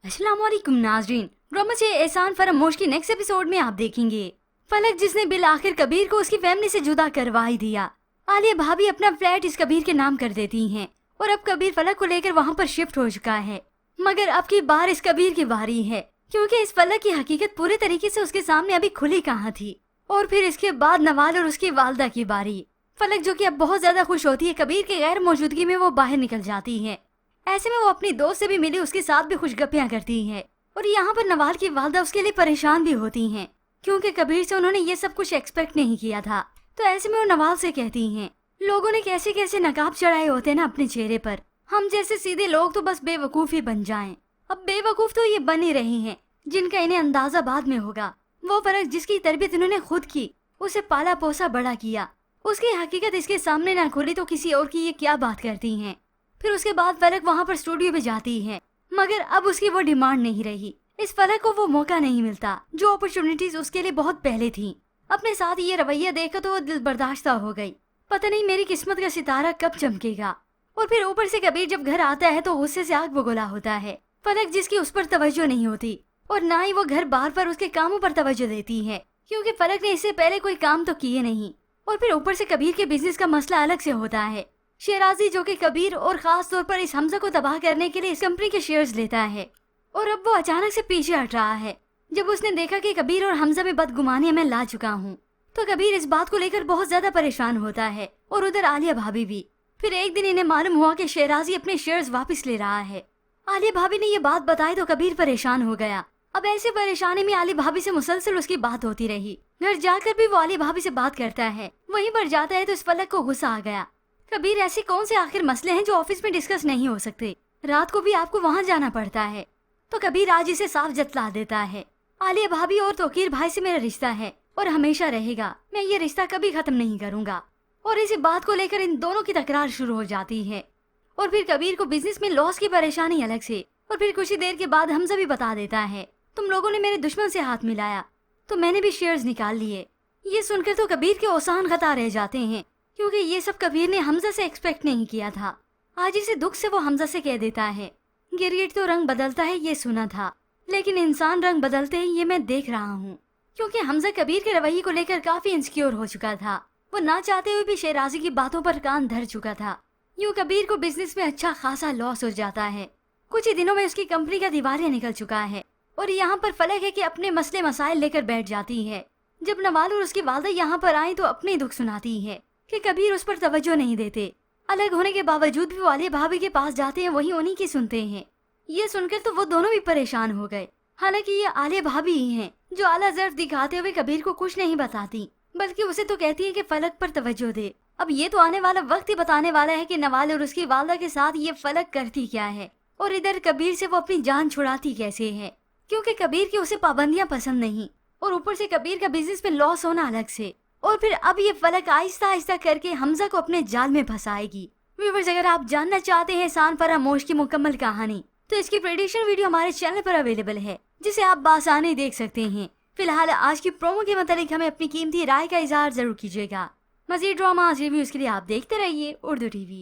अस्सलाम वालेकुम नाजरीन, ड्रामा से एहसान फरामोश की नेक्स्ट एपिसोड में आप देखेंगे फलक जिसने बिल आखिर कबीर को उसकी फैमिली से जुदा करवा ही दिया। आलिया भाभी अपना फ्लैट इस कबीर के नाम कर देती हैं और अब कबीर फलक को लेकर वहाँ पर शिफ्ट हो चुका है। मगर अब की बार इस कबीर की बारी है, क्योंकि इस फलक की हकीकत पूरे तरीके से उसके सामने अभी खुली कहाँ थी। और फिर इसके बाद नवाल और उसकी वालदा की बारी। फलक जो कि अब बहुत ज्यादा खुश होती है कबीर के गैर मौजूदगी में वो बाहर निकल जाती है। ऐसे में वो अपनी दोस्त से भी मिली, उसके साथ भी खुशगपियां करती है। और यहाँ पर नवाल की वालदा उसके लिए परेशान भी होती हैं, क्योंकि कबीर से उन्होंने ये सब कुछ एक्सपेक्ट नहीं किया था। तो ऐसे में वो नवाल से कहती हैं, लोगों ने कैसे कैसे नकाब चढ़ाए होते हैं ना अपने चेहरे पर, हम जैसे सीधे लोग तो बस बेवकूफ ही बन जाएं। अब बेवकूफ तो ये बन ही रहे हैं, जिनका इन्हें अंदाजा बाद में होगा। वो फर्क जिसकी तरबियत इन्होंने खुद की, उसे पाला पोसा बड़ा किया, उसकी हकीकत इसके सामने न खुली तो किसी और की ये क्या बात करती हैं। फिर उसके बाद फलक वहाँ पर स्टूडियो में जाती है, मगर अब उसकी वो डिमांड नहीं रही। इस फलक को वो मौका नहीं मिलता जो अपॉर्चुनिटीज उसके लिए बहुत पहले थी। अपने साथ ये रवैया देखकर तो वो दिल बर्दाश्त हो गई, पता नहीं मेरी किस्मत का सितारा कब चमकेगा। और फिर ऊपर से कबीर जब घर आता है तो गुस्से से आग बगोला होता है। फलक जिसकी उस पर तवज्जो नहीं होती और ना ही वो घर बार पर उसके कामों पर तवज्जो देती है, क्योंकि फलक ने इससे पहले कोई काम तो किए नहीं। और फिर ऊपर से कबीर के बिजनेस का मसला अलग से होता है। शेराजी जो कि कबीर और खास तौर पर इस हमजा को तबाह करने के लिए इस कंपनी के शेयर्स लेता है, और अब वो अचानक से पीछे हट रहा है। जब उसने देखा कि कबीर और हमजा में बदगुमानी मैं ला चुका हूँ, तो कबीर इस बात को लेकर बहुत ज्यादा परेशान होता है, और उधर आलिया भाभी भी। फिर एक दिन इन्हें मालूम हुआ कि शेराजी अपने शेयर्स वापस ले रहा है। आलिया भाभी ने ये बात बताई तो कबीर परेशान हो गया। अब ऐसे परेशानी में आलिया भाभी से मुसलसल उसकी बात होती रही। घर जाकर भी वो आलिया भाभी से बात करता है, वहीं पर जाता है तो इस फलक को गुस्सा आ गया। कबीर, ऐसे कौन से आखिर मसले हैं जो ऑफिस में डिस्कस नहीं हो सकते? रात को भी आपको वहाँ जाना पड़ता है। तो कबीर आज इसे साफ जतला देता है, आलिया भाभी और तोकीर भाई से मेरा रिश्ता है और हमेशा रहेगा, मैं ये रिश्ता कभी खत्म नहीं करूँगा। और इसी बात को लेकर इन दोनों की तकरार शुरू हो जाती है। और फिर कबीर को बिजनेस में लॉस की परेशानी अलग से। और फिर कुछ ही देर के बाद हमजा भी बता देता है, तुम लोगों ने मेरे दुश्मन से हाथ मिलाया तो मैंने भी शेयर्स निकाल लिए। ये सुनकर तो कबीर के ओसान खता रह जाते हैं, क्योंकि ये सब कबीर ने हमजा से एक्सपेक्ट नहीं किया था। आज इसे दुख से वो हमजा से कह देता है, गिरगिट तो रंग बदलता है ये सुना था, लेकिन इंसान रंग बदलते हैं ये मैं देख रहा हूँ। क्योंकि हमजा कबीर के रवैये को लेकर काफी इनसिक्योर हो चुका था। वो ना चाहते हुए भी शेराजी की बातों पर कान धर चुका था। यूँ कबीर को बिजनेस में अच्छा खासा लॉस हो जाता है। कुछ ही दिनों में उसकी कंपनी का दिवालिया निकल चुका है। और यहाँ पर फलक है कि अपने मसले मसाइल लेकर बैठ जाती है। जब नवाल और उसकी वालदा यहाँ पर आई तो अपने दुख सुनाती है कि कबीर उस पर तवज्जो नहीं देते। अलग होने के बावजूद भी वो आलिया भाभी के पास जाते हैं, वहीं उन्हीं की सुनते हैं। ये सुनकर तो वो दोनों भी परेशान हो गए। हालांकि ये आलिया भाभी ही हैं जो आला ज़र्फ दिखाते हुए कबीर को कुछ नहीं बताती, बल्कि उसे तो कहती है कि फलक पर तवज्जो दे। अब ये तो आने वाला वक्त ही बताने वाला है कि नवाल और उसकी वालदा के साथ ये फलक करती क्या है, और इधर कबीर से वो अपनी जान छुड़ाती कैसे है। क्योंकि कबीर की उसे पाबंदियां पसंद नहीं, और ऊपर से कबीर का बिजनेस में लॉस होना अलग से। और फिर अब ये फलक आहिस्ता आहिस्ता करके हमजा को अपने जाल में फंसाएगी। व्यूअर्स, अगर आप जानना चाहते हैं एहसान फरामोश की मुकम्मल कहानी, तो इसकी प्रेडिक्शन वीडियो हमारे चैनल पर अवेलेबल है, जिसे आप बासानी देख सकते हैं। फिलहाल आज की प्रोमो के मतलब हमें अपनी कीमती राय का इजहार जरूर कीजिएगा। मजीद ड्रामा रिव्यूज के लिए आप देखते रहिए उर्दू टीवी।